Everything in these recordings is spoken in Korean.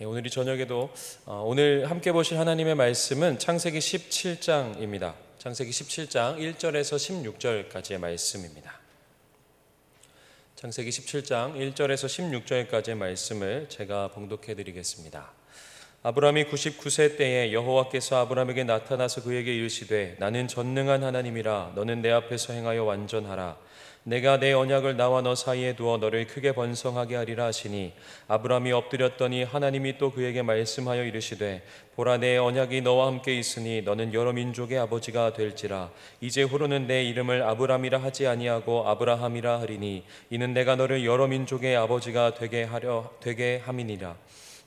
오늘 이 저녁에도 오늘 함께 보실 하나님의 말씀은 창세기 17장입니다. 창세기 17장 1절에서 16절까지의 말씀입니다. 창세기 17장 1절에서 16절까지의 말씀을 제가 봉독해 드리겠습니다. 아브라함이 99세 때에 여호와께서 아브라함에게 나타나서 그에게 이르시되 나는 전능한 하나님이라 너는 내 앞에서 행하여 완전하라. 내가 내 언약을 나와 너 사이에 두어 너를 크게 번성하게 하리라 하시니 아브라함이 엎드렸더니 하나님이 또 그에게 말씀하여 이르시되 보라 내 언약이 너와 함께 있으니 너는 여러 민족의 아버지가 될지라. 이제후로는 내 이름을 아브람이라 하지 아니하고 아브라함이라 하리니 이는 내가 너를 여러 민족의 아버지가 되게 함이니라.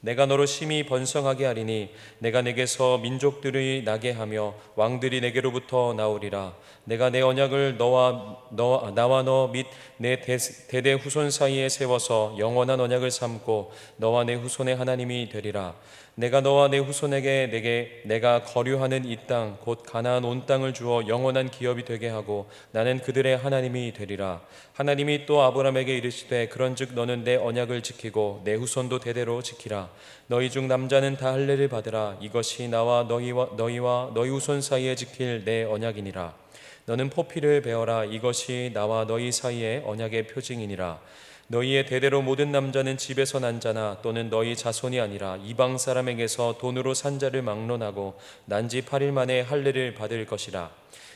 내가 너로 심히 번성하게 하리니 내가 내게서 민족들이 나게 하며 왕들이 내게로부터 나오리라. 내가 내 언약을 나와 너 및 내 대대 후손 사이에 세워서 영원한 언약을 삼고 너와 내 후손의 하나님이 되리라. 내가 너와 내 후손에게 내가 거류하는 이 땅 곧 가나안 온 땅을 주어 영원한 기업이 되게 하고 나는 그들의 하나님이 되리라. 하나님이 또 아브라함에게 이르시되 그런즉 너는 내 언약을 지키고 내 후손도 대대로 지키라. 너희 중 남자는 다 할례를 받으라. 이것이 나와 너희와 너희 후손 사이에 지킬 내 언약이니라. 너는 포피를 베어라. 이것이 나와 너희 사이의 언약의 표징이니라. 너희의 대대로 모든 남자는 집에서 난 자나 또는 너희 자손이 아니라 이방 사람에게서 돈으로 산 자를 막론하고 난 지 8일 만에 할례를 받을 것이라.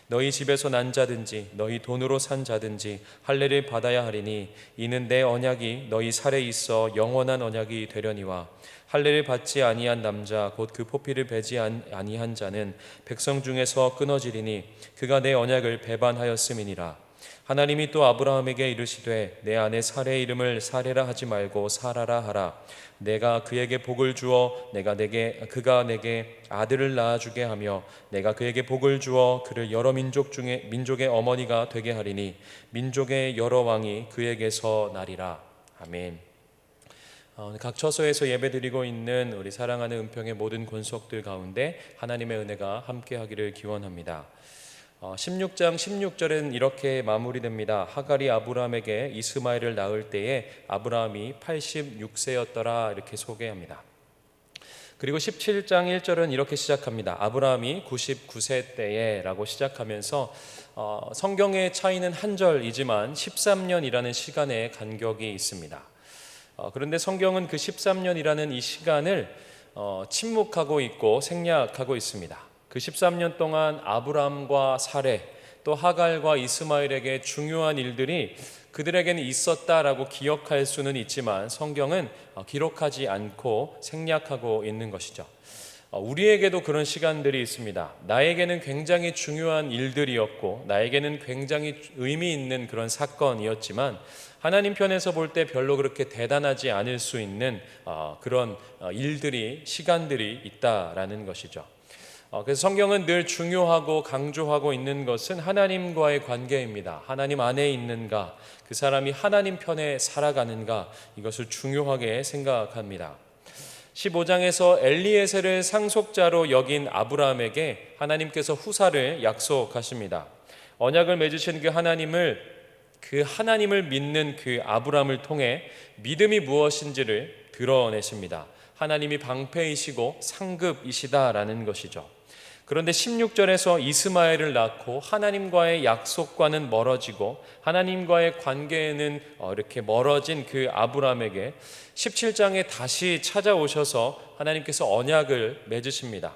너희 집에서 난 자든지 너희 돈으로 산 자든지 할례를 받아야 하리니 이는 내 언약이 너희 살에 있어 영원한 언약이 되려니와. 할례를 받지 아니한 남자 곧 그 포피를 베지 아니한 자는 백성 중에서 끊어지리니 그가 내 언약을 배반하였음이니라. 하나님이 또 아브라함에게 이르시되 내 아내 사레의 이름을 사레라 하지 말고 사라라 하라. 내가 그에게 복을 주어 그가 내게 아들을 낳아주게 하며 내가 그에게 복을 주어 그를 여러 민족의 어머니가 되게 하리니 민족의 여러 왕이 그에게서 나리라. 아멘. 각 처소에서 예배드리고 있는 우리 사랑하는 은평의 모든 권속들 가운데 하나님의 은혜가 함께하기를 기원합니다. 16장 16절은 이렇게 마무리됩니다. 하갈이 아브라함에게 이스마엘을 낳을 때에 아브라함이 86세였더라 이렇게 소개합니다. 그리고 17장 1절은 이렇게 시작합니다. 아브라함이 99세 때에 라고 시작하면서 성경의 차이는 한 절이지만 13년이라는 시간의 간격이 있습니다. 그런데 성경은 그 13년이라는 이 시간을 침묵하고 있고 생략하고 있습니다. 그 13년 동안 아브람과 사레 또 하갈과 이스마엘에게 중요한 일들이 그들에게는 있었다라고 기억할 수는 있지만 성경은 기록하지 않고 생략하고 있는 것이죠. 우리에게도 그런 시간들이 있습니다. 나에게는 굉장히 중요한 일들이었고 나에게는 굉장히 의미 있는 그런 사건이었지만 하나님 편에서 볼 때 별로 그렇게 대단하지 않을 수 있는 그런 일들이 시간들이 있다라는 것이죠. 그래서 성경은 늘 중요하고 강조하고 있는 것은 하나님과의 관계입니다. 하나님 안에 있는가, 그 사람이 하나님 편에 살아가는가, 이것을 중요하게 생각합니다. 15장에서 엘리에셀을 상속자로 여긴 아브라함에게 하나님께서 후사를 약속하십니다. 언약을 맺으신 그 하나님을 믿는 그 아브라함을 통해 믿음이 무엇인지를 드러내십니다. 하나님이 방패이시고 상급이시다라는 것이죠. 그런데 16절에서 이스마엘을 낳고 하나님과의 약속과는 멀어지고 하나님과의 관계에는 이렇게 멀어진 그 아브라함에게 17장에 다시 찾아오셔서 하나님께서 언약을 맺으십니다.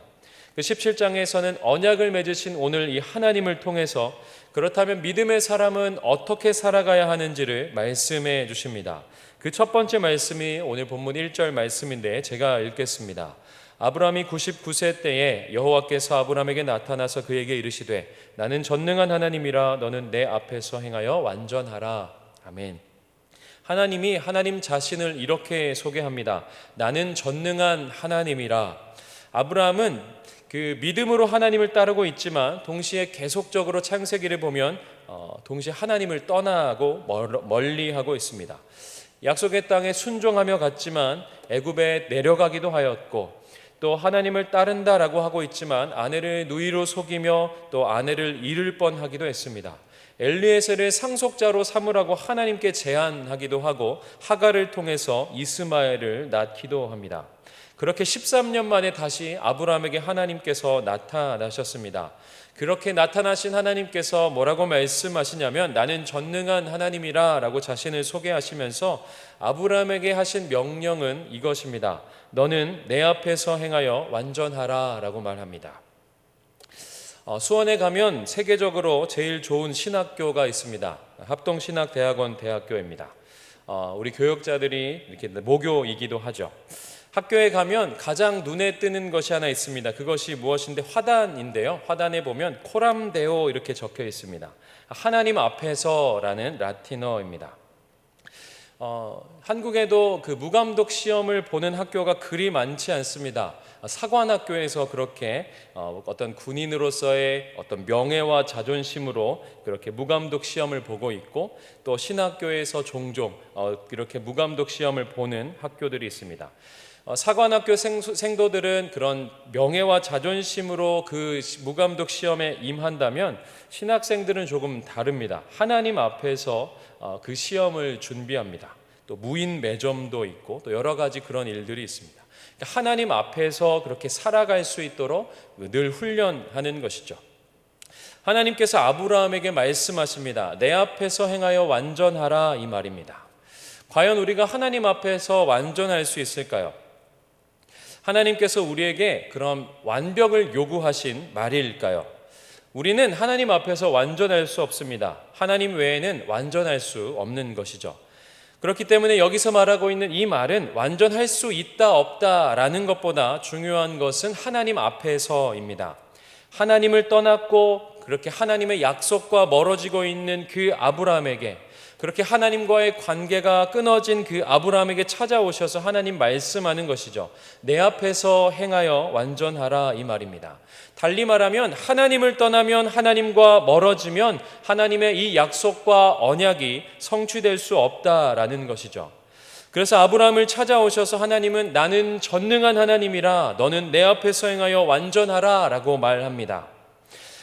그 17장에서는 언약을 맺으신 오늘 이 하나님을 통해서 그렇다면 믿음의 사람은 어떻게 살아가야 하는지를 말씀해 주십니다. 그 첫 번째 말씀이 오늘 본문 1절 말씀인데 제가 읽겠습니다. 아브라함이 99세 때에 여호와께서 아브라함에게 나타나서 그에게 이르시되 나는 전능한 하나님이라 너는 내 앞에서 행하여 완전하라. 아멘. 하나님이 하나님 자신을 이렇게 소개합니다. 나는 전능한 하나님이라. 아브라함은 그 믿음으로 하나님을 따르고 있지만 동시에 계속적으로 창세기를 보면 동시에 하나님을 떠나고 멀리하고 있습니다. 약속의 땅에 순종하며 갔지만 애굽에 내려가기도 하였고 또 하나님을 따른다라고 하고 있지만 아내를 누이로 속이며 또 아내를 잃을 뻔하기도 했습니다. 엘리에셀을 상속자로 삼으라고 하나님께 제안하기도 하고 하갈을 통해서 이스마엘을 낳기도 합니다. 그렇게 13년 만에 다시 아브라함에게 하나님께서 나타나셨습니다. 그렇게 나타나신 하나님께서 뭐라고 말씀하시냐면 나는 전능한 하나님이라 라고 자신을 소개하시면서 아브라함에게 하신 명령은 이것입니다. 너는 내 앞에서 행하여 완전하라 라고 말합니다. 수원에 가면 세계적으로 제일 좋은 신학교가 있습니다. 합동신학대학원 대학교입니다. 우리 교역자들이 이렇게 모교이기도 하죠. 학교에 가면 가장 눈에 뜨는 것이 하나 있습니다. 그것이 무엇인데 화단인데요. 화단에 보면 코람데오 이렇게 적혀 있습니다. 하나님 앞에서라는 라틴어입니다. 한국에도 그 무감독 시험을 보는 학교가 그리 많지 않습니다. 사관학교에서 그렇게 어떤 군인으로서의 어떤 명예와 자존심으로 그렇게 무감독 시험을 보고 있고, 또 신학교에서 종종 이렇게 무감독 시험을 보는 학교들이 있습니다. 사관학교 생도들은 그런 명예와 자존심으로 그 무감독 시험에 임한다면 신학생들은 조금 다릅니다. 하나님 앞에서 그 시험을 준비합니다. 또 무인 매점도 있고 또 여러 가지 그런 일들이 있습니다. 하나님 앞에서 그렇게 살아갈 수 있도록 늘 훈련하는 것이죠. 하나님께서 아브라함에게 말씀하십니다. 내 앞에서 행하여 완전하라, 이 말입니다. 과연 우리가 하나님 앞에서 완전할 수 있을까요? 하나님께서 우리에게 그런 완벽을 요구하신 말일까요? 우리는 하나님 앞에서 완전할 수 없습니다. 하나님 외에는 완전할 수 없는 것이죠. 그렇기 때문에 여기서 말하고 있는 이 말은 완전할 수 있다 없다라는 것보다 중요한 것은 하나님 앞에서입니다. 하나님을 떠났고 그렇게 하나님의 약속과 멀어지고 있는 그 아브라함에게, 그렇게 하나님과의 관계가 끊어진 그 아브라함에게 찾아오셔서 하나님 말씀하는 것이죠. 내 앞에서 행하여 완전하라, 이 말입니다. 달리 말하면 하나님을 떠나면, 하나님과 멀어지면 하나님의 이 약속과 언약이 성취될 수 없다라는 것이죠. 그래서 아브라함을 찾아오셔서 하나님은 나는 전능한 하나님이라 너는 내 앞에서 행하여 완전하라 라고 말합니다.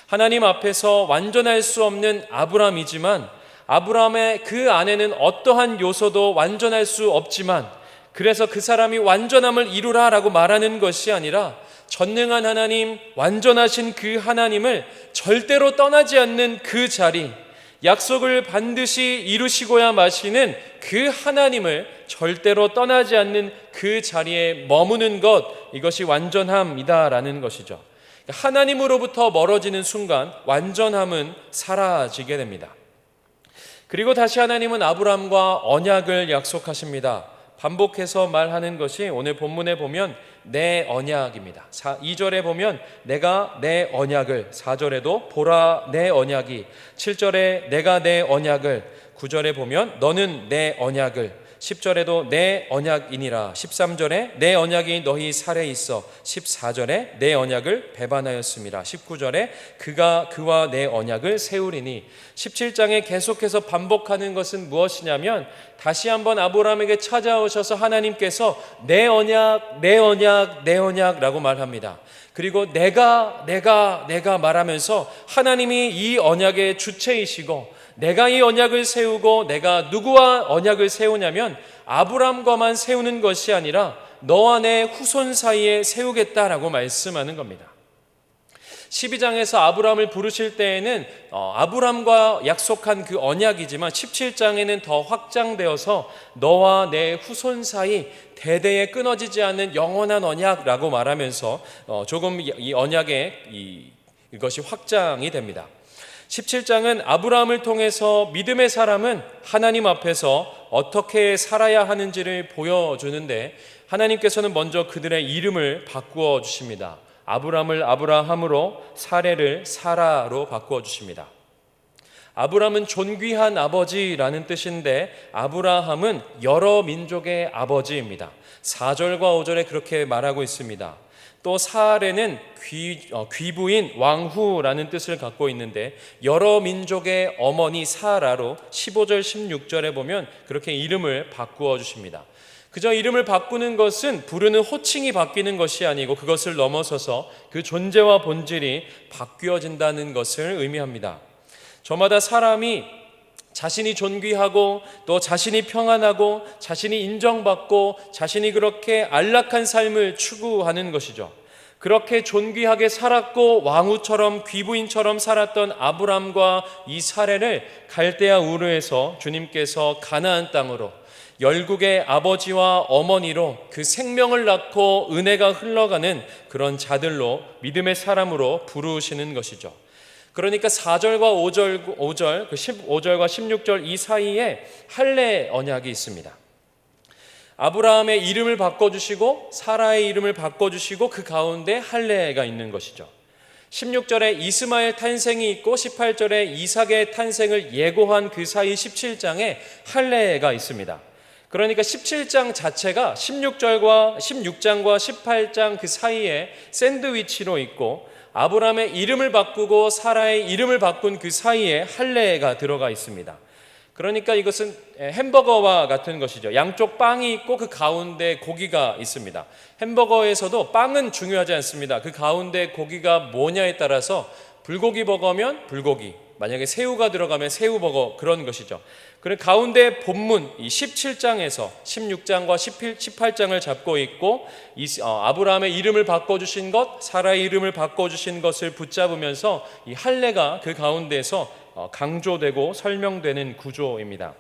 하나님 앞에서 완전할 수 없는 아브라함이지만 아브라함의 그 안에는 어떠한 요소도 완전할 수 없지만, 그래서 그 사람이 완전함을 이루라 라고 말하는 것이 아니라 전능한 하나님, 완전하신 그 하나님을 절대로 떠나지 않는 그 자리, 약속을 반드시 이루시고야 마시는 그 하나님을 절대로 떠나지 않는 그 자리에 머무는 것, 이것이 완전함이다라는 것이죠. 하나님으로부터 멀어지는 순간 완전함은 사라지게 됩니다. 그리고 다시 하나님은 아브라함과 언약을 약속하십니다. 반복해서 말하는 것이 오늘 본문에 보면 내 언약입니다. 2절에 보면 내가 내 언약을, 4절에도 보라 내 언약이, 7절에 내가 내 언약을, 9절에 보면 너는 내 언약을, 10절에도 내 언약이니라, 13절에 내 언약이 너희 살에 있어, 14절에 내 언약을 배반하였습니다, 19절에 그와 내 언약을 세우리니. 17장에 계속해서 반복하는 것은 무엇이냐면 다시 한번 아브라함에게 찾아오셔서 하나님께서 내 언약, 내 언약, 내 언약라고 말합니다. 그리고 내가 말하면서 하나님이 이 언약의 주체이시고, 내가 이 언약을 세우고, 내가 누구와 언약을 세우냐면 아브라함과만 세우는 것이 아니라 너와 내 후손 사이에 세우겠다라고 말씀하는 겁니다. 12장에서 아브라함을 부르실 때에는 아브라함과 약속한 그 언약이지만 17장에는 더 확장되어서 너와 내 후손 사이 대대에 끊어지지 않는 영원한 언약라고 말하면서 조금 이 언약의 이것이 확장이 됩니다. 17장은 아브라함을 통해서 믿음의 사람은 하나님 앞에서 어떻게 살아야 하는지를 보여주는데, 하나님께서는 먼저 그들의 이름을 바꾸어 주십니다. 아브라함을 아브라함으로, 사레를 사라로 바꾸어 주십니다. 아브라함은 존귀한 아버지라는 뜻인데 아브라함은 여러 민족의 아버지입니다. 4절과 5절에 그렇게 말하고 있습니다. 또 사레는 귀부인, 왕후라는 뜻을 갖고 있는데 여러 민족의 어머니 사라로 15절 16절에 보면 그렇게 이름을 바꾸어 주십니다. 그저 이름을 바꾸는 것은 부르는 호칭이 바뀌는 것이 아니고 그것을 넘어서서 그 존재와 본질이 바뀌어진다는 것을 의미합니다. 저마다 사람이 자신이 존귀하고 또 자신이 평안하고 자신이 인정받고 자신이 그렇게 안락한 삶을 추구하는 것이죠. 그렇게 존귀하게 살았고 왕후처럼 귀부인처럼 살았던 아브람과 이 사례를 갈대아 우르에서 주님께서 가나안 땅으로 열국의 아버지와 어머니로 그 생명을 낳고 은혜가 흘러가는 그런 자들로 믿음의 사람으로 부르시는 것이죠. 그러니까 4절과 5절, 그 15절과 16절 이 사이에 할례 언약이 있습니다. 아브라함의 이름을 바꿔주시고 사라의 이름을 바꿔주시고 그 가운데 할례가 있는 것이죠. 16절에 이스마엘 탄생이 있고 18절에 이삭의 탄생을 예고한 그 사이 17장에 할례가 있습니다. 그러니까 17장 자체가 16장과 18장 그 사이에 샌드위치로 있고 아브라함의 이름을 바꾸고 사라의 이름을 바꾼 그 사이에 할례가 들어가 있습니다. 그러니까 이것은 햄버거와 같은 것이죠. 양쪽 빵이 있고 그 가운데 고기가 있습니다. 햄버거에서도 빵은 중요하지 않습니다. 그 가운데 고기가 뭐냐에 따라서 불고기 버거면 불고기, 만약에 새우가 들어가면 새우버거, 그런 것이죠. 그리고 가운데 본문 이 17장에서 16장과 18장을 잡고 있고 아브라함의 이름을 바꿔주신 것, 사라의 이름을 바꿔주신 것을 붙잡으면서 이 할례가 그 가운데서 강조되고 설명되는 구조입니다.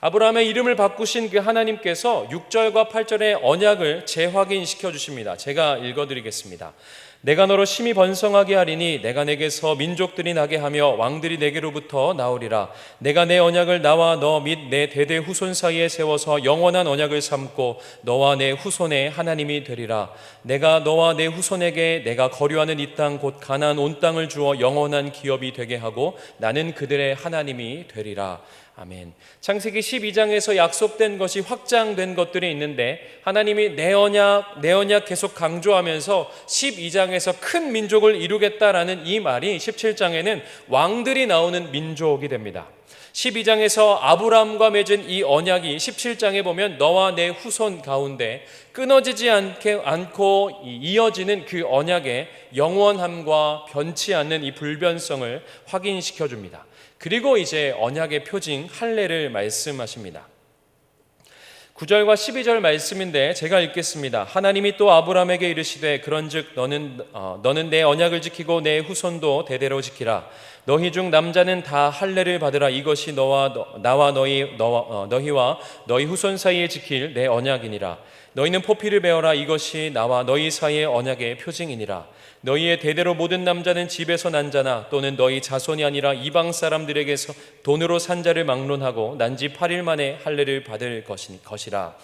아브라함의 이름을 바꾸신 그 하나님께서 6절과 8절의 언약을 재확인시켜 주십니다. 제가 읽어드리겠습니다. 내가 너로 심히 번성하게 하리니 내가 내게서 민족들이 나게 하며 왕들이 내게로부터 나오리라. 내가 내 언약을 나와 너 및 내 대대 후손 사이에 세워서 영원한 언약을 삼고 너와 내 후손의 하나님이 되리라. 내가 너와 내 후손에게 내가 거류하는 이 땅 곧 가나안 온 땅을 주어 영원한 기업이 되게 하고 나는 그들의 하나님이 되리라. 아멘. 창세기 12장에서 약속된 것이 확장된 것들이 있는데 하나님이 내 언약 계속 강조하면서 12장에서 큰 민족을 이루겠다라는 이 말이 17장에는 왕들이 나오는 민족이 됩니다. 12장에서 아브라함과 맺은 이 언약이 17장에 보면 너와 내 후손 가운데 끊어지지 않고 이어지는 그 언약의 영원함과 변치 않는 이 불변성을 확인시켜 줍니다. 그리고 이제 언약의 표징 할례를 말씀하십니다. 9절과 12절 말씀인데 제가 읽겠습니다. 하나님이 또 아브라함에게 이르시되 그런즉 너는 내 언약을 지키고 내 후손도 대대로 지키라. 너희 중 남자는 다 할례를 받으라. 이것이 나와 너희와 너희 후손 사이에 지킬 내 언약이니라. 너희는 포피를 베어라. 이것이 나와 너희 사이의 언약의 표징이니라. 너희의 대대로 모든 남자는 집에서 난 자나 또는 너희 자손이 아니라 이방 사람들에게서 돈으로 산 자를 막론하고 난 지 8일 만에 할례를 받을 것이라.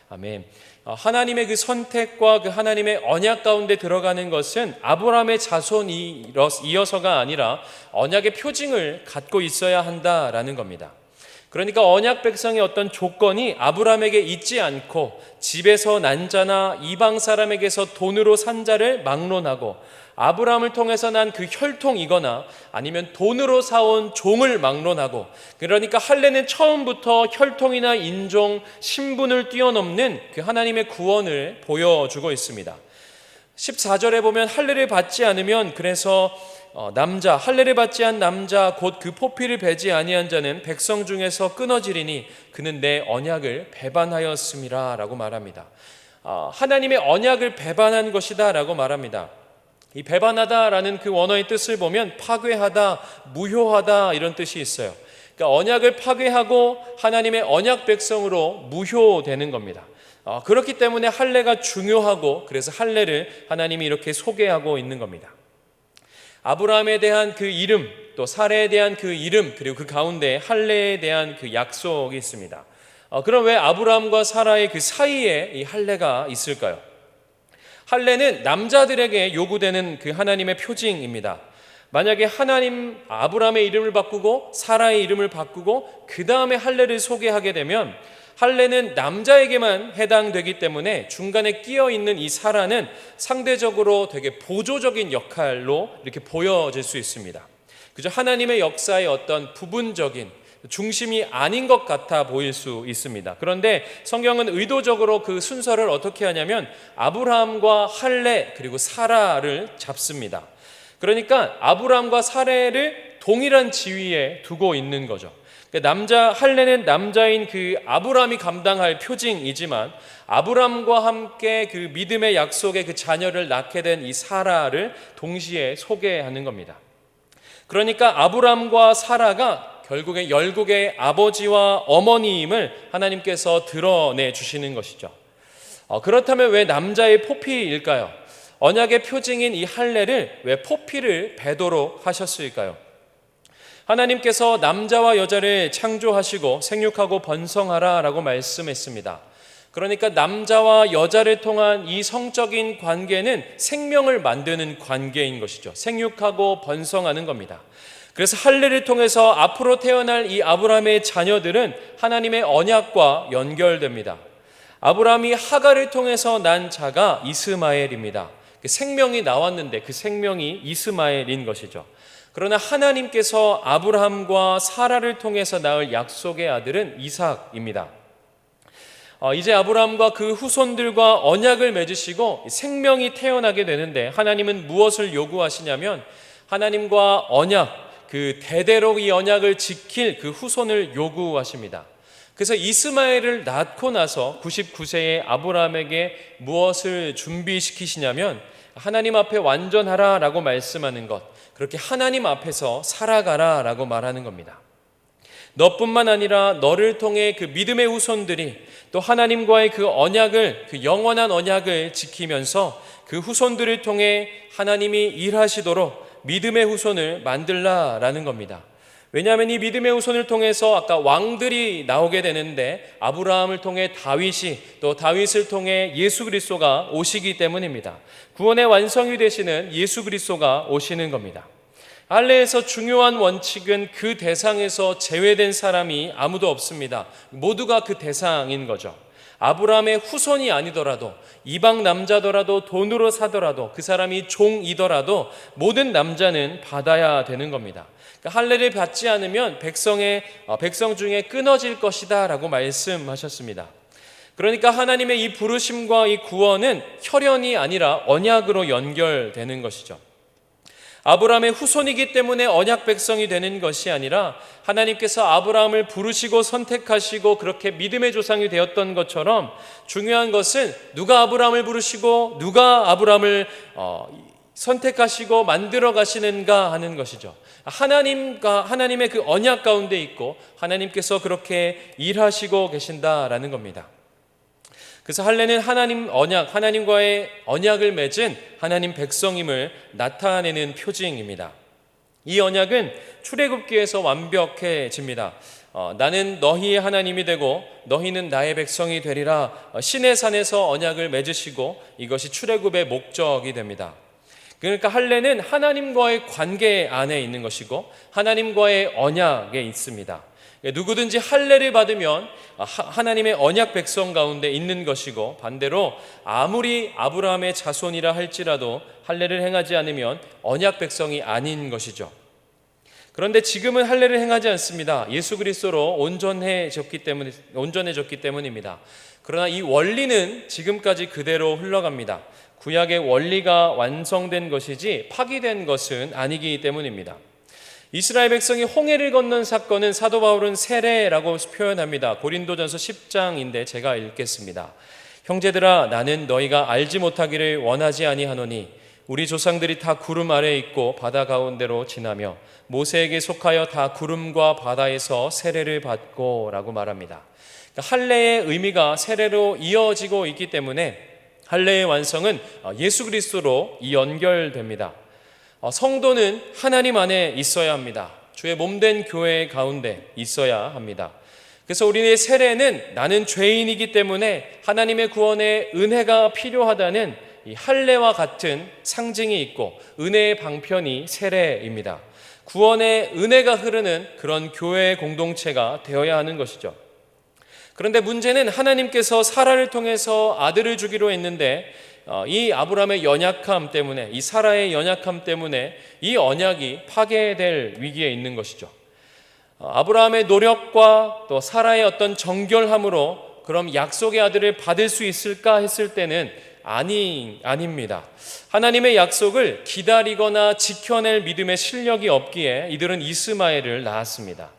아멘. 하나님의 그 선택과 그 하나님의 언약 가운데 들어가는 것은 아브라함의 자손이 이어서가 아니라 언약의 표징을 갖고 있어야 한다라는 겁니다. 그러니까 언약 백성의 어떤 조건이 아브라함에게 있지 않고 집에서 난 자나 이방 사람에게서 돈으로 산 자를 막론하고 아브라함을 통해서 난 그 혈통이거나 아니면 돈으로 사온 종을 막론하고, 그러니까 할례는 처음부터 혈통이나 인종, 신분을 뛰어넘는 그 하나님의 구원을 보여주고 있습니다. 14절에 보면 할례를 받지 않으면 그래서 할례를 받지 않은 남자 곧 그 포피를 베지 아니한 자는 백성 중에서 끊어지리니 그는 내 언약을 배반하였음이라 라고 말합니다. 하나님의 언약을 배반한 것이다 라고 말합니다. 이 배반하다라는 그 원어의 뜻을 보면 파괴하다, 무효하다 이런 뜻이 있어요. 그러니까 언약을 파괴하고 하나님의 언약 백성으로 무효되는 겁니다. 그렇기 때문에 할례가 중요하고 그래서 할례를 하나님이 이렇게 소개하고 있는 겁니다. 아브라함에 대한 그 이름, 또 사레에 대한 그 이름, 그리고 그 가운데 할례에 대한 그 약속이 있습니다. 그럼 왜 아브라함과 사라의 그 사이에 이 할례가 있을까요? 할례는 남자들에게 요구되는 그 하나님의 표징입니다. 만약에 아브라함의 이름을 바꾸고 사라의 이름을 바꾸고 그 다음에 할례를 소개하게 되면 할례는 남자에게만 해당되기 때문에 중간에 끼어 있는 이 사라는 상대적으로 되게 보조적인 역할로 이렇게 보여질 수 있습니다. 그죠? 하나님의 역사의 어떤 부분적인 중심이 아닌 것 같아 보일 수 있습니다. 그런데 성경은 의도적으로 그 순서를 어떻게 하냐면 아브라함과 할례 그리고 사라를 잡습니다. 그러니까 아브라함과 사라를 동일한 지위에 두고 있는 거죠. 할례는 남자인 그 아브라함이 감당할 표징이지만 아브라함과 함께 그 믿음의 약속의 그 자녀를 낳게 된 이 사라를 동시에 소개하는 겁니다. 그러니까 아브라함과 사라가 결국에 열국의 아버지와 어머니임을 하나님께서 드러내 주시는 것이죠. 그렇다면 왜 남자의 포피일까요? 언약의 표징인 이 할례를 왜 포피를 베도록 하셨을까요? 하나님께서 남자와 여자를 창조하시고 생육하고 번성하라 라고 말씀했습니다. 그러니까 남자와 여자를 통한 이 성적인 관계는 생명을 만드는 관계인 것이죠. 생육하고 번성하는 겁니다. 그래서 할례를 통해서 앞으로 태어날 이 아브라함의 자녀들은 하나님의 언약과 연결됩니다. 아브라함이 하갈을 통해서 난 자가 이스마엘입니다. 생명이 나왔는데 그 생명이 이스마엘인 것이죠. 그러나 하나님께서 아브라함과 사라를 통해서 낳을 약속의 아들은 이삭입니다. 이제 아브라함과 그 후손들과 언약을 맺으시고 생명이 태어나게 되는데 하나님은 무엇을 요구하시냐면 하나님과 언약, 그 대대로 이 언약을 지킬 그 후손을 요구하십니다. 그래서 이스마엘을 낳고 나서 99세의 아브라함에게 무엇을 준비시키시냐면 하나님 앞에 완전하라 라고 말씀하는 것, 그렇게 하나님 앞에서 살아가라 라고 말하는 겁니다. 너뿐만 아니라 너를 통해 그 믿음의 후손들이 또 하나님과의 그 언약을, 그 영원한 언약을 지키면서 그 후손들을 통해 하나님이 일하시도록 믿음의 후손을 만들라라는 겁니다. 왜냐하면 이 믿음의 후손을 통해서 아까 왕들이 나오게 되는데 아브라함을 통해 다윗이, 또 다윗을 통해 예수 그리스도가 오시기 때문입니다. 구원의 완성이 되시는 예수 그리스도가 오시는 겁니다. 할례에서 중요한 원칙은 그 대상에서 제외된 사람이 아무도 없습니다. 모두가 그 대상인 거죠. 아브라함의 후손이 아니더라도, 이방 남자더라도, 돈으로 사더라도, 그 사람이 종이더라도 모든 남자는 받아야 되는 겁니다. 그러니까 할례를 받지 않으면 백성 중에 끊어질 것이다 라고 말씀하셨습니다. 그러니까 하나님의 이 부르심과 이 구원은 혈연이 아니라 언약으로 연결되는 것이죠. 아브라함의 후손이기 때문에 언약 백성이 되는 것이 아니라 하나님께서 아브라함을 부르시고 선택하시고 그렇게 믿음의 조상이 되었던 것처럼 중요한 것은 누가 아브라함을 부르시고 누가 아브라함을 선택하시고 만들어 가시는가 하는 것이죠. 하나님의 그 언약 가운데 있고 하나님께서 그렇게 일하시고 계신다라는 겁니다. 그래서 할례는 하나님과의 언약을 맺은 하나님 백성임을 나타내는 표징입니다. 이 언약은 출애굽기에서 완벽해집니다. 나는 너희의 하나님이 되고 너희는 나의 백성이 되리라. 시내 산에서 언약을 맺으시고 이것이 출애굽의 목적이 됩니다. 그러니까 할례는 하나님과의 관계 안에 있는 것이고 하나님과의 언약에 있습니다. 누구든지 할례를 받으면 하나님의 언약 백성 가운데 있는 것이고 반대로 아무리 아브라함의 자손이라 할지라도 할례를 행하지 않으면 언약 백성이 아닌 것이죠. 그런데 지금은 할례를 행하지 않습니다. 예수 그리스도로 온전해졌기 때문입니다. 그러나 이 원리는 지금까지 그대로 흘러갑니다. 구약의 원리가 완성된 것이지 파기된 것은 아니기 때문입니다. 이스라엘 백성이 홍해를 건넌 사건은 사도 바울은 세례라고 표현합니다. 고린도전서 10장인데 제가 읽겠습니다. 형제들아, 나는 너희가 알지 못하기를 원하지 아니하노니 우리 조상들이 다 구름 아래에 있고 바다 가운데로 지나며 모세에게 속하여 다 구름과 바다에서 세례를 받고 라고 말합니다. 그러니까 할례의 의미가 세례로 이어지고 있기 때문에 할례의 완성은 예수 그리스도로 연결됩니다. 성도는 하나님 안에 있어야 합니다. 주의 몸된 교회 가운데 있어야 합니다. 그래서 우리의 세례는 나는 죄인이기 때문에 하나님의 구원의 은혜가 필요하다는 이 할례와 같은 상징이 있고 은혜의 방편이 세례입니다. 구원의 은혜가 흐르는 그런 교회의 공동체가 되어야 하는 것이죠. 그런데 문제는 하나님께서 사라를 통해서 아들을 주기로 했는데 이 아브라함의 연약함 때문에, 이 사라의 연약함 때문에 이 언약이 파괴될 위기에 있는 것이죠. 아브라함의 노력과 또 사라의 어떤 정결함으로 그럼 약속의 아들을 받을 수 있을까 했을 때는 아닙니다. 하나님의 약속을 기다리거나 지켜낼 믿음의 실력이 없기에 이들은 이스마엘을 낳았습니다.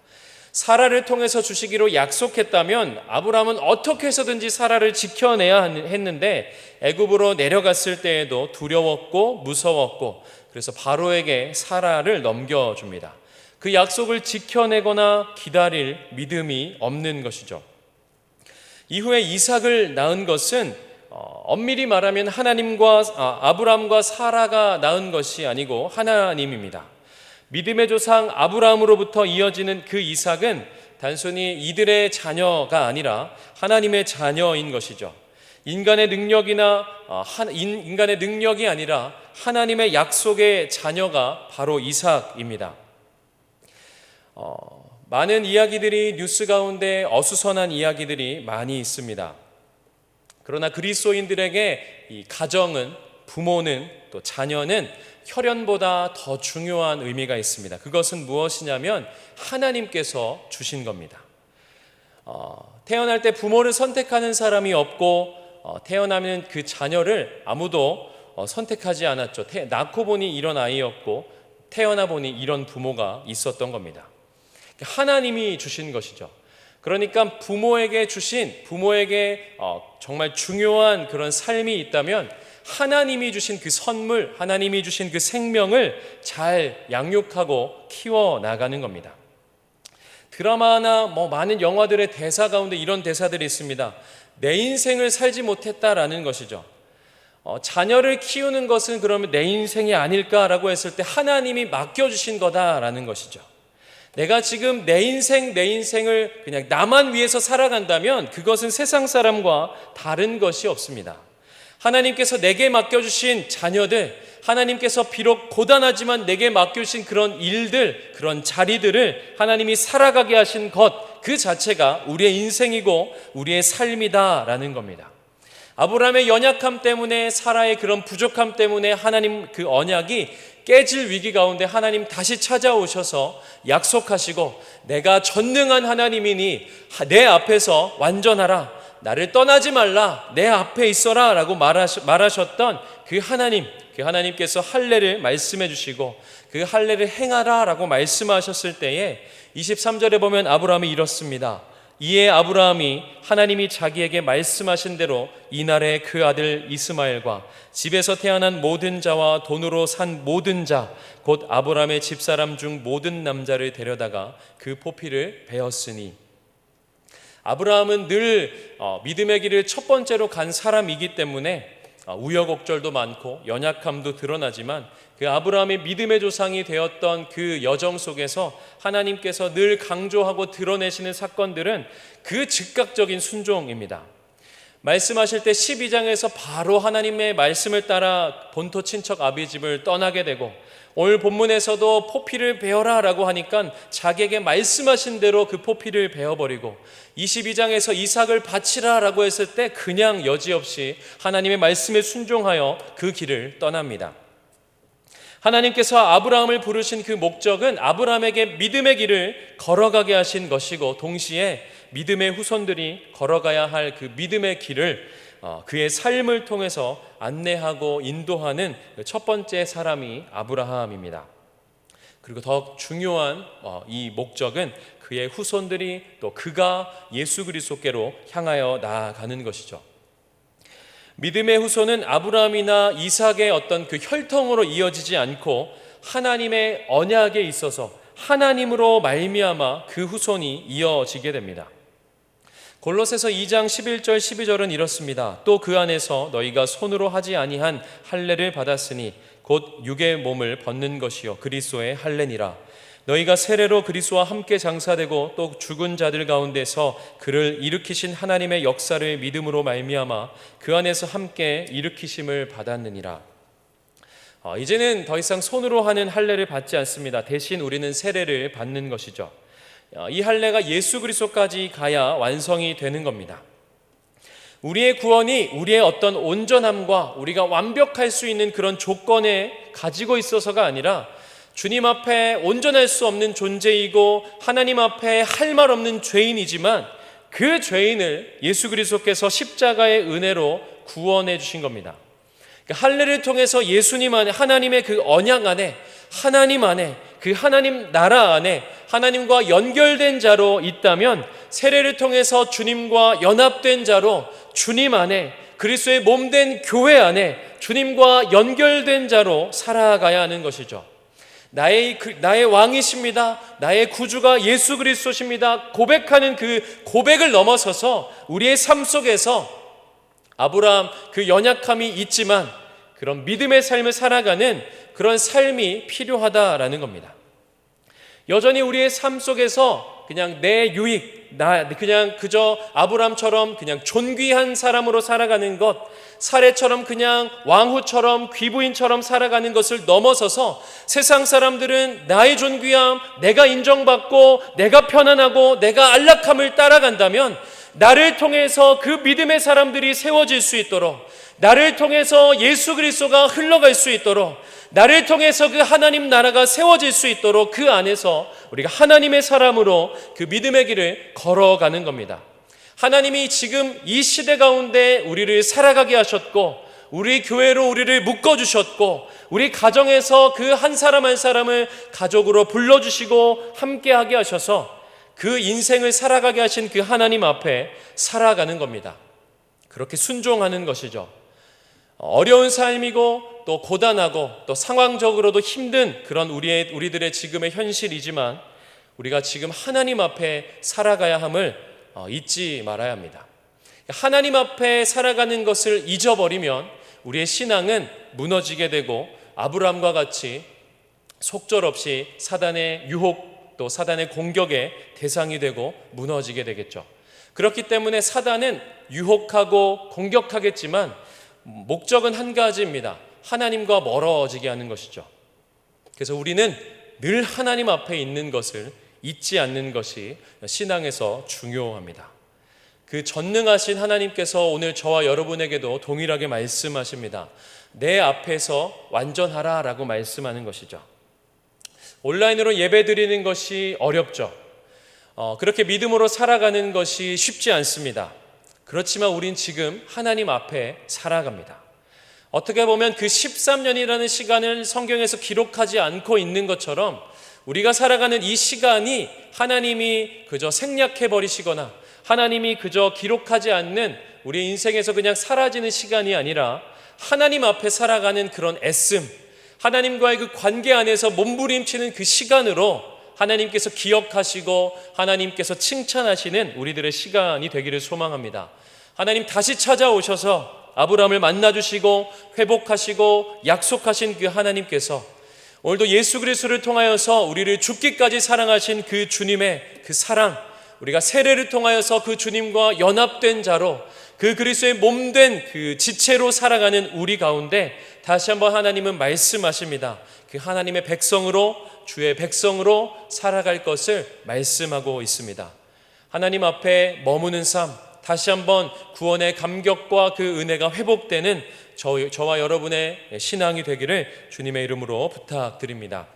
사라를 통해서 주시기로 약속했다면 아브라함은 어떻게 해서든지 사라를 지켜내야 했는데 애굽으로 내려갔을 때에도 두려웠고 무서웠고 그래서 바로에게 사라를 넘겨줍니다. 그 약속을 지켜내거나 기다릴 믿음이 없는 것이죠. 이후에 이삭을 낳은 것은 엄밀히 말하면 아브라함과 사라가 낳은 것이 아니고 하나님입니다. 믿음의 조상 아브라함으로부터 이어지는 그 이삭은 단순히 이들의 자녀가 아니라 하나님의 자녀인 것이죠. 인간의 능력이 아니라 하나님의 약속의 자녀가 바로 이삭입니다. 많은 이야기들이 뉴스 가운데 어수선한 이야기들이 많이 있습니다. 그러나 그리스도인들에게 이 가정은, 부모는, 또 자녀는 혈연보다 더 중요한 의미가 있습니다. 그것은 무엇이냐면 하나님께서 주신 겁니다. 태어날 때 부모를 선택하는 사람이 없고 태어나면 그 자녀를 아무도 선택하지 않았죠. 낳고 보니 이런 아이였고 태어나 보니 이런 부모가 있었던 겁니다. 하나님이 주신 것이죠. 그러니까 부모에게 정말 중요한 그런 삶이 있다면 하나님이 주신 그 선물, 하나님이 주신 그 생명을 잘 양육하고 키워나가는 겁니다. 드라마나 많은 영화들의 대사 가운데 이런 대사들이 있습니다. 내 인생을 살지 못했다라는 것이죠. 자녀를 키우는 것은 그러면 내 인생이 아닐까라고 했을 때 하나님이 맡겨주신 거다라는 것이죠. 내가 지금 내 인생을 그냥 나만 위해서 살아간다면 그것은 세상 사람과 다른 것이 없습니다. 하나님께서 내게 맡겨주신 자녀들, 하나님께서 비록 고단하지만 내게 맡겨주신 그런 일들, 그런 자리들을 하나님이 살아가게 하신 것, 그 자체가 우리의 인생이고 우리의 삶이다라는 겁니다. 아브라함의 연약함 때문에, 사라의 그런 부족함 때문에 하나님 그 언약이 깨질 위기 가운데 하나님 다시 찾아오셔서 약속하시고 내가 전능한 하나님이니 내 앞에서 완전하라, 나를 떠나지 말라, 내 앞에 있어라 라고 말하셨던 그 하나님께서 할례를 말씀해 주시고 그 할례를 행하라 라고 말씀하셨을 때에 23절에 보면 아브라함이 이렇습니다. 이에 아브라함이 하나님이 자기에게 말씀하신 대로 이날에 그 아들 이스마엘과 집에서 태어난 모든 자와 돈으로 산 모든 자 곧 아브라함의 집사람 중 모든 남자를 데려다가 그 포피를 베었으니, 아브라함은 늘 믿음의 길을 첫 번째로 간 사람이기 때문에 우여곡절도 많고 연약함도 드러나지만 그 아브라함의 믿음의 조상이 되었던 그 여정 속에서 하나님께서 늘 강조하고 드러내시는 사건들은 그 즉각적인 순종입니다. 말씀하실 때 12장에서 바로 하나님의 말씀을 따라 본토 친척 아비 집을 떠나게 되고, 오늘 본문에서도 포피를 베어라 라고 하니까 자기에게 말씀하신 대로 그 포피를 베어버리고, 22장에서 이삭을 바치라 라고 했을 때 그냥 여지없이 하나님의 말씀에 순종하여 그 길을 떠납니다. 하나님께서 아브라함을 부르신 그 목적은 아브라함에게 믿음의 길을 걸어가게 하신 것이고, 동시에 믿음의 후손들이 걸어가야 할 그 믿음의 길을 그의 삶을 통해서 안내하고 인도하는 첫 번째 사람이 아브라함입니다. 그리고 더 중요한 이 목적은 그의 후손들이 또 그가 예수 그리스도께로 향하여 나아가는 것이죠. 믿음의 후손은 아브라함이나 이삭의 어떤 그 혈통으로 이어지지 않고 하나님의 언약에 있어서 하나님으로 말미암아 그 후손이 이어지게 됩니다. 골로새서 2장 11절 12절은 이렇습니다. 또 그 안에서 너희가 손으로 하지 아니한 할례를 받았으니 곧 육의 몸을 벗는 것이요 그리스도의 할례니라. 너희가 세례로 그리스도와 함께 장사되고 또 죽은 자들 가운데서 그를 일으키신 하나님의 역사를 믿음으로 말미암아 그 안에서 함께 일으키심을 받았느니라. 이제는 더 이상 손으로 하는 할례를 받지 않습니다. 대신 우리는 세례를 받는 것이죠. 이 할례가 예수 그리스도까지 가야 완성이 되는 겁니다. 우리의 구원이 우리의 어떤 온전함과 우리가 완벽할 수 있는 그런 조건에 가지고 있어서가 아니라 주님 앞에 온전할 수 없는 존재이고 하나님 앞에 할 말 없는 죄인이지만 그 죄인을 예수 그리스도께서 십자가의 은혜로 구원해 주신 겁니다. 그러니까 할례를 통해서 예수님 안에, 하나님의 그 언약 안에, 하나님 안에, 그 하나님 나라 안에 하나님과 연결된 자로 있다면, 세례를 통해서 주님과 연합된 자로 주님 안에, 그리스도의 몸된 교회 안에 주님과 연결된 자로 살아가야 하는 것이죠. 나의 왕이십니다, 나의 구주가 예수 그리스도십니다 고백하는 그 고백을 넘어서서 우리의 삶 속에서 아브라함 그 연약함이 있지만 그런 믿음의 삶을 살아가는 그런 삶이 필요하다라는 겁니다. 여전히 우리의 삶 속에서 그냥 내 유익, 그냥 그저 아브라함처럼 그냥 존귀한 사람으로 살아가는 것, 사례처럼 그냥 왕후처럼 귀부인처럼 살아가는 것을 넘어서서 세상 사람들은 나의 존귀함, 내가 인정받고 내가 편안하고 내가 안락함을 따라간다면, 나를 통해서 그 믿음의 사람들이 세워질 수 있도록, 나를 통해서 예수 그리스도가 흘러갈 수 있도록, 나를 통해서 그 하나님 나라가 세워질 수 있도록 그 안에서 우리가 하나님의 사람으로 그 믿음의 길을 걸어가는 겁니다. 하나님이 지금 이 시대 가운데 우리를 살아가게 하셨고, 우리 교회로 우리를 묶어주셨고, 우리 가정에서 그 한 사람 한 사람을 가족으로 불러주시고 함께하게 하셔서 그 인생을 살아가게 하신 그 하나님 앞에 살아가는 겁니다. 그렇게 순종하는 것이죠. 어려운 삶이고 또 고단하고 또 상황적으로도 힘든 그런 우리들의 지금의 현실이지만, 우리가 지금 하나님 앞에 살아가야 함을 잊지 말아야 합니다. 하나님 앞에 살아가는 것을 잊어버리면 우리의 신앙은 무너지게 되고, 아브라함과 같이 속절없이 사단의 유혹 또 사단의 공격의 대상이 되고 무너지게 되겠죠. 그렇기 때문에 사단은 유혹하고 공격하겠지만 목적은 한 가지입니다. 하나님과 멀어지게 하는 것이죠. 그래서 우리는 늘 하나님 앞에 있는 것을 잊지 않는 것이 신앙에서 중요합니다. 그 전능하신 하나님께서 오늘 저와 여러분에게도 동일하게 말씀하십니다. 내 앞에서 완전하라 라고 말씀하는 것이죠. 온라인으로 예배 드리는 것이 어렵죠. 그렇게 믿음으로 살아가는 것이 쉽지 않습니다. 그렇지만 우린 지금 하나님 앞에 살아갑니다. 어떻게 보면 그 13년이라는 시간을 성경에서 기록하지 않고 있는 것처럼 우리가 살아가는 이 시간이 하나님이 그저 생략해버리시거나 하나님이 그저 기록하지 않는 우리 인생에서 그냥 사라지는 시간이 아니라 하나님 앞에 살아가는 그런 애씀, 하나님과의 그 관계 안에서 몸부림치는 그 시간으로 하나님께서 기억하시고 하나님께서 칭찬하시는 우리들의 시간이 되기를 소망합니다. 하나님 다시 찾아오셔서 아브라함을 만나주시고 회복하시고 약속하신 그 하나님께서 오늘도 예수 그리스도를 통하여서 우리를 죽기까지 사랑하신 그 주님의 그 사랑, 우리가 세례를 통하여서 그 주님과 연합된 자로 그 그리스도의 몸된 그 지체로 살아가는 우리 가운데 다시 한번 하나님은 말씀하십니다. 그 하나님의 백성으로, 주의 백성으로 살아갈 것을 말씀하고 있습니다. 하나님 앞에 머무는 삶, 다시 한번 구원의 감격과 그 은혜가 회복되는 저와 여러분의 신앙이 되기를 주님의 이름으로 부탁드립니다.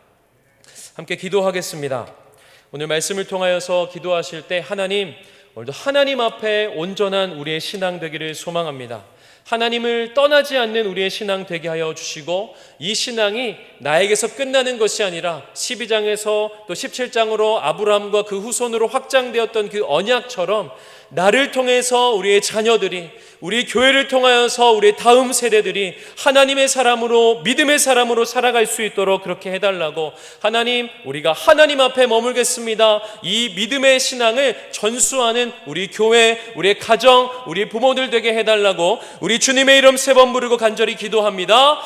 함께 기도하겠습니다. 오늘 말씀을 통하여서 기도하실 때 하나님, 오늘도 하나님 앞에 온전한 우리의 신앙 되기를 소망합니다. 하나님을 떠나지 않는 우리의 신앙 되게 하여 주시고, 이 신앙이 나에게서 끝나는 것이 아니라 12장에서 또 17장으로 아브라함과 그 후손으로 확장되었던 그 언약처럼 나를 통해서 우리의 자녀들이, 우리 교회를 통하여서 우리의 다음 세대들이 하나님의 사람으로, 믿음의 사람으로 살아갈 수 있도록 그렇게 해달라고, 하나님, 우리가 하나님 앞에 머물겠습니다. 이 믿음의 신앙을 전수하는 우리 교회, 우리의 가정, 우리 부모들 되게 해달라고 우리 주님의 이름 3번 부르고 간절히 기도합니다.